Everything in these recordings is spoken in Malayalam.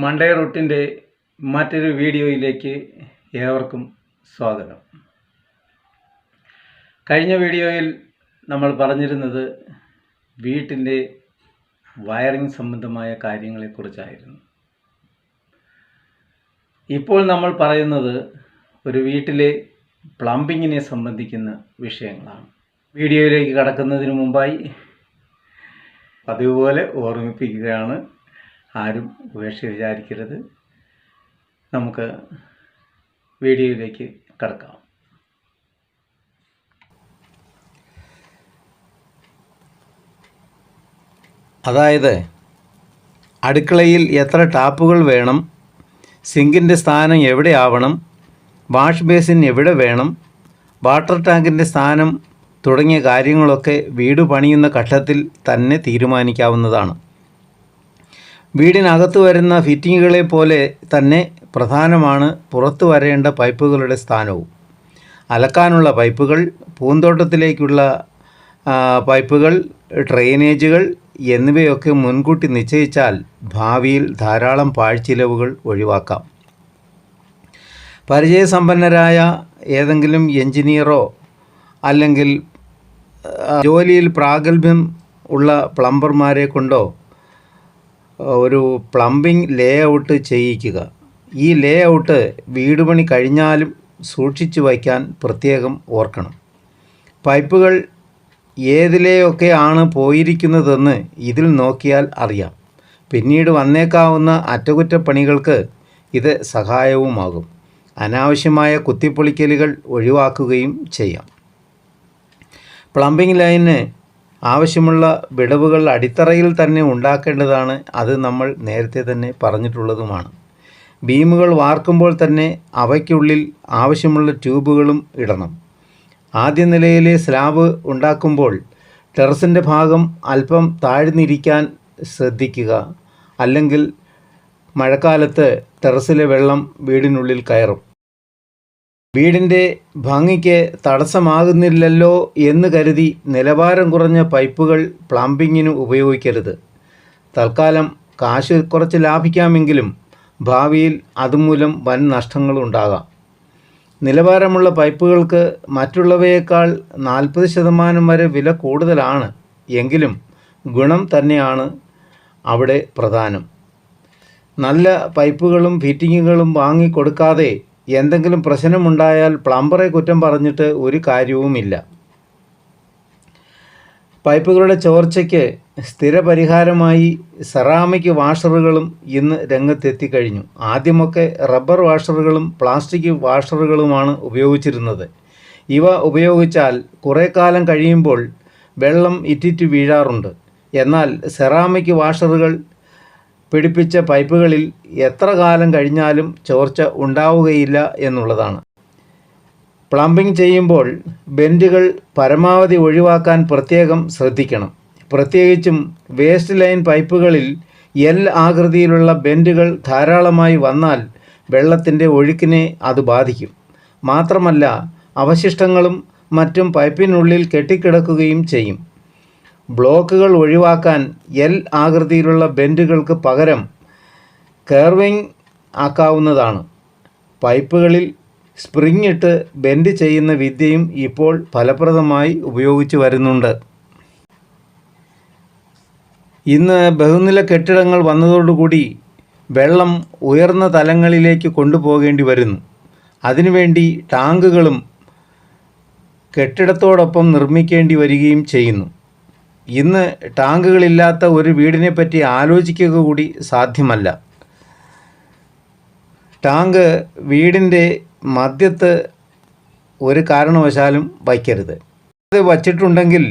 മൺഡേ റൂട്ടിൻ്റെ മറ്റൊരു വീഡിയോയിലേക്ക് ഏവർക്കും സ്വാഗതം. കഴിഞ്ഞ വീഡിയോയിൽ നമ്മൾ പറഞ്ഞിരുന്നത് വീട്ടിൻ്റെ വയറിംഗ് സംബന്ധമായ കാര്യങ്ങളെക്കുറിച്ചായിരുന്നു. ഇപ്പോൾ നമ്മൾ പറയുന്നത് ഒരു വീട്ടിലെ പ്ലംബിങ്ങിനെ സംബന്ധിക്കുന്ന വിഷയങ്ങളാണ്. വീഡിയോയിലേക്ക് കടക്കുന്നതിന് മുമ്പായി അതുപോലെ ഓർമ്മിപ്പിക്കുകയാണ്, ആരും ഉപേക്ഷ വിചാരിക്കരുത്. നമുക്ക് വീഡിയോയിലേക്ക് കടക്കാം. അതായത് അടുക്കളയിൽ എത്ര ടാപ്പുകൾ വേണം, സിങ്കിൻ്റെ സ്ഥാനം എവിടെ ആവണം, വാഷ് ബേസിൻ എവിടെ വേണം, വാട്ടർ ടാങ്കിൻ്റെ സ്ഥാനം തുടങ്ങിയ കാര്യങ്ങളൊക്കെ വീട് പണിയുന്ന ഘട്ടത്തിൽ തന്നെ തീരുമാനിക്കാവുന്നതാണ്. വീടിനകത്ത് വരുന്ന ഫിറ്റിങ്ങുകളെ പോലെ തന്നെ പ്രധാനമാണ് പുറത്തു വരേണ്ട പൈപ്പുകളുടെ സ്ഥാനവും. അലക്കാനുള്ള പൈപ്പുകൾ, പൂന്തോട്ടത്തിലേക്കുള്ള പൈപ്പുകൾ, ഡ്രെയിനേജുകൾ എന്നിവയൊക്കെ മുൻകൂട്ടി നിശ്ചയിച്ചാൽ ഭാവിയിൽ ധാരാളം പാഴ്ചിലവുകൾ ഒഴിവാക്കാം. പരിചയസമ്പന്നരായ ഏതെങ്കിലും എഞ്ചിനീയറോ അല്ലെങ്കിൽ ജോലിയിൽ പ്രാഗൽഭ്യം ഉള്ള പ്ലംബർമാരെ കൊണ്ടോ ഒരു പ്ലംബിംഗ് ലേ ഔട്ട് ചെയ്യിക്കുക. ഈ ലേ ഔട്ട് വീട് പണി കഴിഞ്ഞാലും സൂക്ഷിച്ചു വയ്ക്കാൻ പ്രത്യേകം ഓർക്കണം. പൈപ്പുകൾ ഏതിലെയൊക്കെയാണ് പോയിരിക്കുന്നതെന്ന് ഇതിൽ നോക്കിയാൽ അറിയാം. പിന്നീട് വന്നേക്കാവുന്ന അറ്റകുറ്റപ്പണികൾക്ക് ഇത് സഹായവുമാകും. അനാവശ്യമായ കുത്തിപ്പൊളിക്കലുകൾ ഒഴിവാക്കുകയും ചെയ്യാം. പ്ലംബിംഗ് ലൈനിന് ആവശ്യമുള്ള വിടവുകൾ അടിത്തറയിൽ തന്നെ ഉണ്ടാക്കേണ്ടതാണ്. അത് നമ്മൾ നേരത്തെ തന്നെ പറഞ്ഞിട്ടുള്ളതുമാണ്. ബീമുകൾ വാർക്കുമ്പോൾ തന്നെ അവയ്ക്കുള്ളിൽ ആവശ്യമുള്ള ട്യൂബുകളും ഇടണം. ആദ്യ നിലയിലെ സ്ലാബ് ഉണ്ടാക്കുമ്പോൾ ടെറസിൻ്റെ ഭാഗം അല്പം താഴ്ന്നിരിക്കാൻ ശ്രദ്ധിക്കുക. അല്ലെങ്കിൽ മഴക്കാലത്ത് ടെറസിലെ വെള്ളം വീടിനുള്ളിൽ കയറും. വീടിൻ്റെ ഭംഗിക്ക് തടസ്സമാകുന്നില്ലല്ലോ എന്ന് കരുതി നിലവാരം കുറഞ്ഞ പൈപ്പുകൾ പ്ലംബിങ്ങിന് ഉപയോഗിക്കരുത്. തൽക്കാലം കാശ് കുറച്ച് ലാഭിക്കാമെങ്കിലും ഭാവിയിൽ അതുമൂലം വൻ നഷ്ടങ്ങളുണ്ടാകാം. നിലവാരമുള്ള പൈപ്പുകൾക്ക് മറ്റുള്ളവയേക്കാൾ 40% വരെ വില കൂടുതലാണ്. എങ്കിലും ഗുണം തന്നെയാണ് അവിടെ പ്രധാനം. നല്ല പൈപ്പുകളും ഫിറ്റിങ്ങുകളും വാങ്ങിക്കൊടുക്കാതെ എന്തെങ്കിലും പ്രശ്നമുണ്ടായാൽ പ്ലംബറെ കുറ്റം പറഞ്ഞിട്ട് ഒരു കാര്യവുമില്ല. പൈപ്പുകളുടെ ചോർച്ചയ്ക്ക് സ്ഥിര പരിഹാരമായി സെറാമിക് വാഷറുകളും ഇന്ന് രംഗത്തെത്തിക്കഴിഞ്ഞു. ആദ്യമൊക്കെ റബ്ബർ വാഷറുകളും പ്ലാസ്റ്റിക് വാഷറുകളുമാണ് ഉപയോഗിച്ചിരുന്നത്. ഇവ ഉപയോഗിച്ചാൽ കുറേ കാലം കഴിയുമ്പോൾ വെള്ളം ഇറ്റിറ്റ് വീഴാറുണ്ട്. എന്നാൽ സെറാമിക് വാഷറുകൾ പിടിപ്പിച്ച പൈപ്പുകളിൽ എത്ര കാലം കഴിഞ്ഞാലും ചോർച്ച ഉണ്ടാവുകയില്ല എന്നുള്ളതാണ്. പ്ലംബിംഗ് ചെയ്യുമ്പോൾ ബെൻഡുകൾ പരമാവധി ഒഴിവാക്കാൻ പ്രത്യേകം ശ്രദ്ധിക്കണം. പ്രത്യേകിച്ചും വേസ്റ്റ് ലൈൻ പൈപ്പുകളിൽ എൽ ആകൃതിയിലുള്ള ബെൻഡുകൾ ധാരാളമായി വന്നാൽ വെള്ളത്തിൻ്റെ ഒഴുക്കിനെ അത് ബാധിക്കും. മാത്രമല്ല അവശിഷ്ടങ്ങളും മറ്റും പൈപ്പിനുള്ളിൽ കെട്ടിക്കിടക്കുകയും ചെയ്യും. ബ്ലോക്കുകൾ ഒഴിവാക്കാൻ എൽ ആകൃതിയിലുള്ള ബെൻഡുകൾക്ക് പകരം കർവിംഗ് ആക്കാവുന്നതാണ്. പൈപ്പുകളിൽ സ്പ്രിംഗ് ഇട്ട് ബെൻഡ് ചെയ്യുന്ന വിദ്യയും ഇപ്പോൾ ഫലപ്രദമായി ഉപയോഗിച്ചു വരുന്നുണ്ട്. ഇന്ന് ബഹുനില കെട്ടിടങ്ങൾ വന്നതോടുകൂടി വെള്ളം ഉയർന്ന തലങ്ങളിലേക്ക് കൊണ്ടുപോകേണ്ടി വരുന്നു. അതിനുവേണ്ടി ടാങ്കുകളും കെട്ടിടത്തോടൊപ്പം നിർമ്മിക്കേണ്ടി വരികയും ചെയ്യുന്നു. ഇന്ന് ടാങ്കുകളില്ലാത്ത ഒരു വീടിനെ പറ്റി ആലോചിക്കുക കൂടി സാധ്യമല്ല. ടാങ്ക് വീടിൻ്റെ മധ്യത്ത് ഒരു കാരണവശാലും വയ്ക്കരുത്. അത് വച്ചിട്ടുണ്ടെങ്കിൽ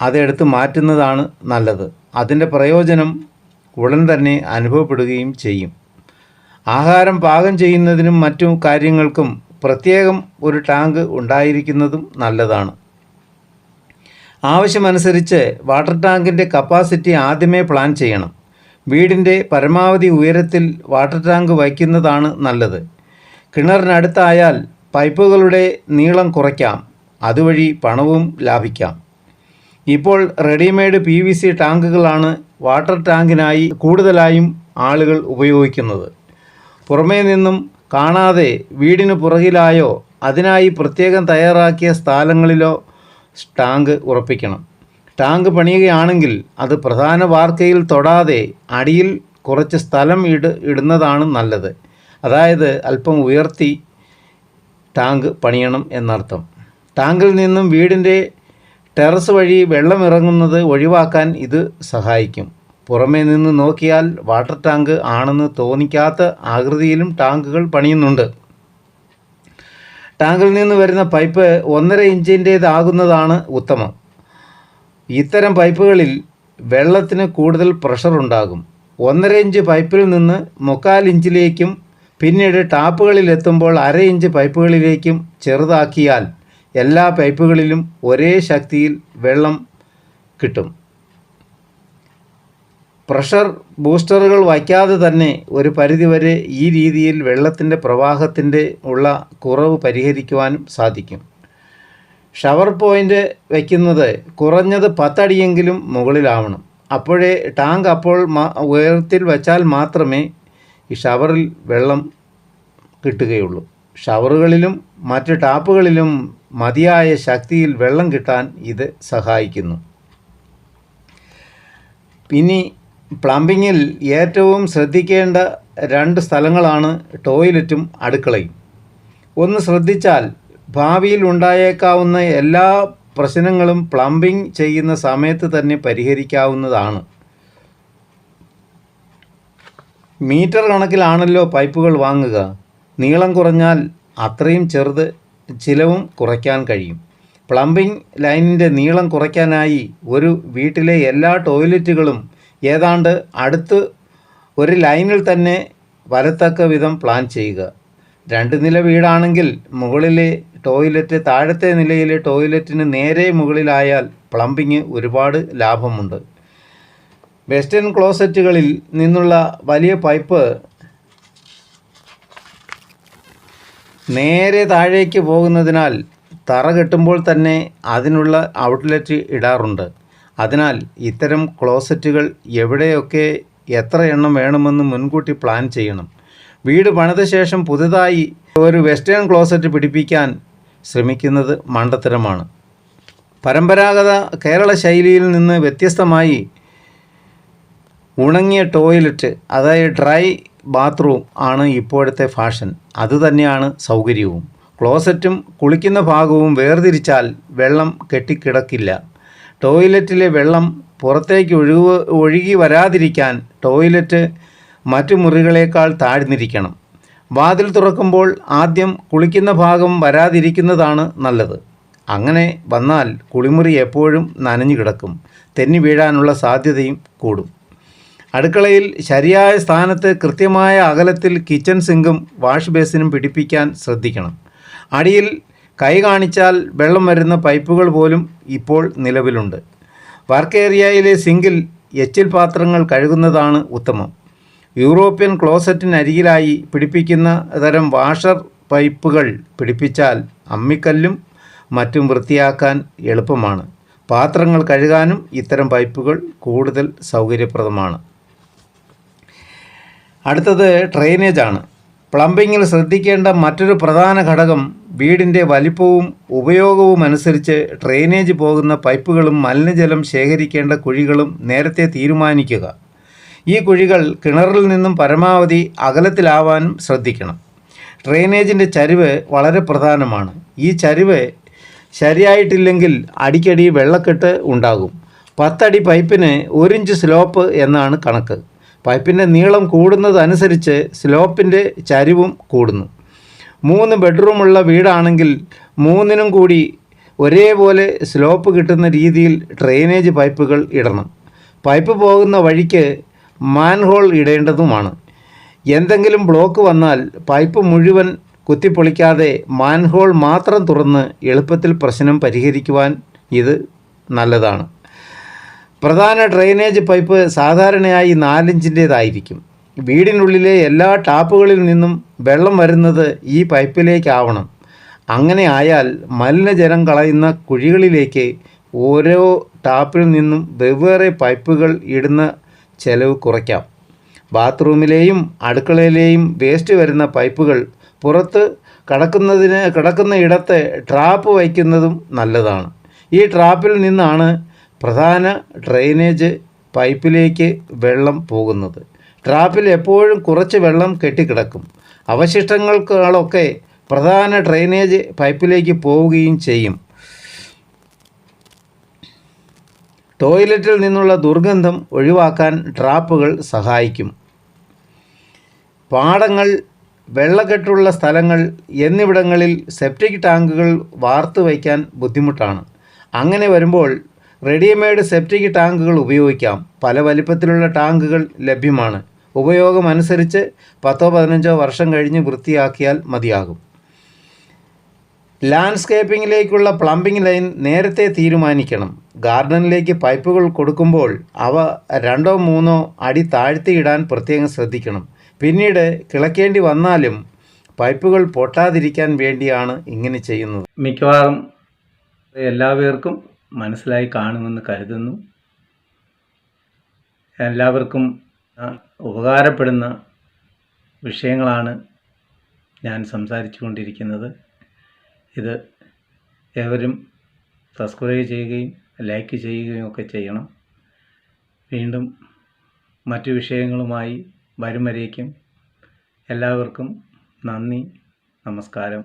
അതെടുത്ത് മാറ്റുന്നതാണ് നല്ലത്. അതിൻ്റെ പ്രയോജനം ഉടൻ തന്നെ അനുഭവപ്പെടുകയും ചെയ്യും. ആഹാരം പാകം ചെയ്യുന്നതിനും മറ്റു കാര്യങ്ങൾക്കും പ്രത്യേകം ഒരു ടാങ്ക് ഉണ്ടായിരിക്കുന്നതും നല്ലതാണ്. ആവശ്യമനുസരിച്ച് വാട്ടർ ടാങ്കിൻ്റെ കപ്പാസിറ്റി ആദ്യമേ പ്ലാൻ ചെയ്യണം. വീടിൻ്റെ പരമാവധി ഉയരത്തിൽ വാട്ടർ ടാങ്ക് വയ്ക്കുന്നതാണ് നല്ലത്. കിണറിനടുത്തായാൽ പൈപ്പുകളുടെ നീളം കുറയ്ക്കാം. അതുവഴി പണവും ലാഭിക്കാം. ഇപ്പോൾ റെഡിമെയ്ഡ് PVC ടാങ്കുകളാണ് വാട്ടർ ടാങ്കിനായി കൂടുതലായും ആളുകൾ ഉപയോഗിക്കുന്നത്. പുറമേ നിന്നും കാണാതെ വീടിന് പുറകിലായോ അതിനായി പ്രത്യേകം തയ്യാറാക്കിയ സ്ഥലങ്ങളിലോ ടാങ്ക് ഉറപ്പിക്കണം. ടാങ്ക് പണിയുകയാണെങ്കിൽ അത് പ്രധാന വാർക്കയിൽ തൊടാതെ അടിയിൽ കുറച്ച് സ്ഥലം ഇടുന്നതാണ് നല്ലത്. അതായത് അല്പം ഉയർത്തി ടാങ്ക് പണിയണം എന്നർത്ഥം. ടാങ്കിൽ നിന്നും വീടിൻ്റെ ടെറസ് വഴി വെള്ളം ഇറങ്ങുന്നത് ഒഴിവാക്കാൻ ഇത് സഹായിക്കും. പുറമേ നിന്ന് നോക്കിയാൽ വാട്ടർ ടാങ്ക് ആണെന്ന് തോന്നിക്കാത്ത ആകൃതിയിലും ടാങ്കുകൾ പണിയുന്നുണ്ട്. ടാങ്കിൽ നിന്ന് വരുന്ന പൈപ്പ് 1.5 ഇഞ്ചിൻ്റേതാകുന്നതാണ് ഉത്തമം. ഇത്തരം പൈപ്പുകളിൽ വെള്ളത്തിന് കൂടുതൽ പ്രഷർ ഉണ്ടാകും. 1.5 ഇഞ്ച് പൈപ്പിൽ നിന്ന് 3/4 ഇഞ്ചിലേക്കും പിന്നീട് ടാപ്പുകളിലെത്തുമ്പോൾ 1/2 ഇഞ്ച് പൈപ്പുകളിലേക്കും ചെറുതാക്കിയാൽ എല്ലാ പൈപ്പുകളിലും ഒരേ ശക്തിയിൽ വെള്ളം കിട്ടും. പ്രഷർ ബൂസ്റ്ററുകൾ വയ്ക്കാതെ തന്നെ ഒരു പരിധിവരെ ഈ രീതിയിൽ വെള്ളത്തിൻ്റെ പ്രവാഹത്തിൻ്റെ ഉള്ള കുറവ് പരിഹരിക്കുവാനും സാധിക്കും. ഷവർ പോയിൻ്റ് വയ്ക്കുന്നത് കുറഞ്ഞത് 10 അടിയെങ്കിലും മുകളിലാവണം. അപ്പോഴേ ടാങ്ക് അപ്പോൾ ഉയരത്തിൽ വച്ചാൽ മാത്രമേ ഈ ഷവറിൽ വെള്ളം കിട്ടുകയുള്ളൂ. ഷവറുകളിലും മറ്റ് ടാപ്പുകളിലും മതിയായ ശക്തിയിൽ വെള്ളം കിട്ടാൻ ഇത് സഹായിക്കുന്നു. ഇനി പ്ലംബിങ്ങിൽ ഏറ്റവും ശ്രദ്ധിക്കേണ്ട 2 സ്ഥലങ്ങളാണ് ടോയ്ലറ്റും അടുക്കളയും. ഒന്ന് ശ്രദ്ധിച്ചാൽ ഭാവിയിൽ ഉണ്ടായേക്കാവുന്ന എല്ലാ പ്രശ്നങ്ങളും പ്ലംബിംഗ് ചെയ്യുന്ന സമയത്ത് തന്നെ പരിഹരിക്കാവുന്നതാണ്. മീറ്റർ കണക്കിലാണല്ലോ പൈപ്പുകൾ വാങ്ങുക. നീളം കുറഞ്ഞാൽ അത്രയും ചിലവും കുറയ്ക്കാൻ കഴിയും. പ്ലംബിംഗ് ലൈനിൻ്റെ നീളം കുറയ്ക്കാനായി ഒരു വീട്ടിലെ എല്ലാ ടോയ്ലറ്റുകളും ഏതാണ്ട് അടുത്ത് ഒരു ലൈനിൽ തന്നെ വരത്തക്ക വിധം പ്ലാൻ ചെയ്യുക. 2 നില വീടാണെങ്കിൽ മുകളിലെ ടോയ്ലറ്റ് താഴത്തെ നിലയിലെ ടോയ്ലറ്റിന് നേരെ മുകളിലായാൽ പ്ലംബിംഗ് ഒരുപാട് ലാഭമുണ്ട്. വെസ്റ്റേൺ ക്ലോസറ്റുകളിൽ നിന്നുള്ള വലിയ പൈപ്പ് നേരെ താഴേക്ക് പോകുന്നതിനാൽ തറ കെട്ടുമ്പോൾ തന്നെ അതിനുള്ള ഔട്ട്ലെറ്റ് ഇടാറുണ്ട്. അതിനാൽ ഇത്തരം ക്ലോസറ്റുകൾ എവിടെയൊക്കെ എത്ര എണ്ണം വേണമെന്ന് മുൻകൂട്ടി പ്ലാൻ ചെയ്യണം. വീട് പണിത ശേഷം പുതുതായി ഒരു വെസ്റ്റേൺ ക്ലോസറ്റ് പിടിപ്പിക്കാൻ ശ്രമിക്കുന്നത് മണ്ടത്തരമാണ്. പരമ്പരാഗത കേരള ശൈലിയിൽ നിന്ന് വ്യത്യസ്തമായി ഉണങ്ങിയ ടോയ്ലറ്റ്, അതായത് ഡ്രൈ ബാത്റൂം ആണ് ഇപ്പോഴത്തെ ഫാഷൻ. അതുതന്നെയാണ് സൗകര്യവും. ക്ലോസറ്റും കുളിക്കുന്ന ഭാഗവും വേർതിരിച്ചാൽ വെള്ളം കെട്ടിക്കിടക്കില്ല. ടോയ്ലറ്റിലെ വെള്ളം പുറത്തേക്ക് ഒഴുകി വരാതിരിക്കാൻ ടോയ്ലറ്റ് മറ്റു മുറികളേക്കാൾ താഴ്ന്നിരിക്കണം. വാതിൽ തുറക്കുമ്പോൾ ആദ്യം കുളിക്കുന്ന ഭാഗം വരാതിരിക്കുന്നതാണ് നല്ലത്. അങ്ങനെ വന്നാൽ കുളിമുറി എപ്പോഴും നനഞ്ഞു കിടക്കും. തെന്നി വീഴാനുള്ള സാധ്യതയും കൂടും. അടുക്കളയിൽ ശരിയായ സ്ഥാനത്ത് കൃത്യമായ അകലത്തിൽ കിച്ചൺ സിങ്കും വാഷ് ബേസിനും പിടിപ്പിക്കാൻ ശ്രദ്ധിക്കണം. അടിയിൽ കൈ കാണിച്ചാൽ വെള്ളം വരുന്ന പൈപ്പുകൾ പോലും ഇപ്പോൾ നിലവിലുണ്ട്. വർക്ക് ഏരിയയിലെ സിങ്കിൽ എച്ചിൽ പാത്രങ്ങൾ കഴുകുന്നതാണ് ഉത്തമം. യൂറോപ്യൻ ക്ലോസറ്റിനരികിലായി പിടിപ്പിക്കുന്ന തരം വാഷർ പൈപ്പുകൾ പിടിപ്പിച്ചാൽ അമ്മിക്കല്ലും മറ്റും വൃത്തിയാക്കാൻ എളുപ്പമാണ്. പാത്രങ്ങൾ കഴുകാനും ഇത്തരം പൈപ്പുകൾ കൂടുതൽ സൗകര്യപ്രദമാണ്. അടുത്തത് ഡ്രെയിനേജാണ്. പ്ലംബിങ്ങിൽ ശ്രദ്ധിക്കേണ്ട മറ്റൊരു പ്രധാന ഘടകം വീടിൻ്റെ വലിപ്പവും ഉപയോഗവും അനുസരിച്ച് ഡ്രെയിനേജ് പോകുന്ന പൈപ്പുകളും മലിനജലം ശേഖരിക്കേണ്ട കുഴികളും നേരത്തെ തീരുമാനിക്കുക. ഈ കുഴികൾ കിണറിൽ നിന്നും പരമാവധി അകലത്തിലാവാനും ശ്രദ്ധിക്കണം. ഡ്രെയിനേജിൻ്റെ ചരിവ് വളരെ പ്രധാനമാണ്. ഈ ചരിവ് ശരിയായിട്ടില്ലെങ്കിൽ അടിക്കടി വെള്ളക്കെട്ട് ഉണ്ടാകും. 10 അടി പൈപ്പിന് 1 ഇഞ്ച് സ്ലോപ്പ് എന്നാണ് കണക്ക്. പൈപ്പിൻ്റെ നീളം കൂടുന്നതനുസരിച്ച് സ്ലോപ്പിൻ്റെ ചരിവും കൂടുന്നു. 3 ബെഡ്റൂമുള്ള വീടാണെങ്കിൽ 3നും കൂടി ഒരേപോലെ സ്ലോപ്പ് കിട്ടുന്ന രീതിയിൽ ഡ്രെയിനേജ് പൈപ്പുകൾ ഇടണം. പൈപ്പ് പോകുന്ന വഴിക്ക് മാൻഹോൾ ഇടേണ്ടതുമാണ്. എന്തെങ്കിലും ബ്ലോക്ക് വന്നാൽ പൈപ്പ് മുഴുവൻ കുത്തിപ്പൊളിക്കാതെ മാൻഹോൾ മാത്രം തുറന്ന് എളുപ്പത്തിൽ പ്രശ്നം പരിഹരിക്കുവാൻ ഇത് നല്ലതാണ്. പ്രധാന ഡ്രെയിനേജ് പൈപ്പ് സാധാരണയായി 4 ഇഞ്ചിൻ്റേതായിരിക്കും. വീടിനുള്ളിലെ എല്ലാ ടാപ്പുകളിൽ നിന്നും വെള്ളം വരുന്നത് ഈ പൈപ്പിലേക്കാവണം. അങ്ങനെ ആയാൽ മലിനജലം കളയുന്ന കുഴികളിലേക്ക് ഓരോ ടാപ്പിൽ നിന്നും വെവ്വേറെ പൈപ്പുകൾ ഇടുന്ന ചെലവ് കുറയ്ക്കാം. ബാത്റൂമിലെയും അടുക്കളയിലെയും വേസ്റ്റ് വരുന്ന പൈപ്പുകൾ പുറത്ത് കിടക്കുന്ന ഇടത്ത് ട്രാപ്പ് വയ്ക്കുന്നതും നല്ലതാണ്. ഈ ട്രാപ്പിൽ നിന്നാണ് പ്രധാന ഡ്രെയിനേജ് പൈപ്പിലേക്ക് വെള്ളം പോകുന്നത്. ട്രാപ്പിൽ എപ്പോഴും കുറച്ച് വെള്ളം കെട്ടിക്കിടക്കും. അവശിഷ്ടങ്ങളൊക്കെ പ്രധാന ഡ്രെയിനേജ് പൈപ്പിലേക്ക് പോവുകയും ചെയ്യും. ടോയ്ലറ്റിൽ നിന്നുള്ള ദുർഗന്ധം ഒഴിവാക്കാൻ ട്രാപ്പുകൾ സഹായിക്കും. പാടങ്ങൾ, വെള്ളക്കെട്ടുള്ള സ്ഥലങ്ങൾ എന്നിവിടങ്ങളിൽ സെപ്റ്റിക് ടാങ്കുകൾ വാർത്തു വയ്ക്കാൻ ബുദ്ധിമുട്ടാണ്. അങ്ങനെ വരുമ്പോൾ റെഡിമെയ്ഡ് സെപ്റ്റിക് ടാങ്കുകൾ ഉപയോഗിക്കാം. പല വലിപ്പത്തിലുള്ള ടാങ്കുകൾ ലഭ്യമാണ്. ഉപയോഗമനുസരിച്ച് 10-15 വർഷം കഴിഞ്ഞ് വൃത്തിയാക്കിയാൽ മതിയാകും. ലാൻഡ്സ്കേപ്പിങ്ങിലേക്കുള്ള പ്ലംബിംഗ് ലൈൻ നേരത്തെ തീരുമാനിക്കണം. ഗാർഡനിലേക്ക് പൈപ്പുകൾ കൊടുക്കുമ്പോൾ അവ 2-3 അടി താഴ്ത്തിയിടാൻ പ്രത്യേകം ശ്രദ്ധിക്കണം. പിന്നീട് കിളക്കേണ്ടി വന്നാലും പൈപ്പുകൾ പൊട്ടാതിരിക്കാൻ വേണ്ടിയാണ് ഇങ്ങനെ ചെയ്യുന്നത്. മിക്കവാറും എല്ലാവർക്കും മനസ്സിലായി കാണുമെന്ന് കരുതുന്നു. എല്ലാവർക്കും ഉപകാരപ്പെടുന്ന വിഷയങ്ങളാണ് ഞാൻ സംസാരിച്ചു കൊണ്ടിരിക്കുന്നത്. ഇത് ഏവരും സബ്സ്ക്രൈബ് ചെയ്യുകയും ലൈക്ക് ചെയ്യുകയും ഒക്കെ ചെയ്യണം. വീണ്ടും മറ്റു വിഷയങ്ങളുമായി വരും വരേക്കും എല്ലാവർക്കും നന്ദി, നമസ്കാരം.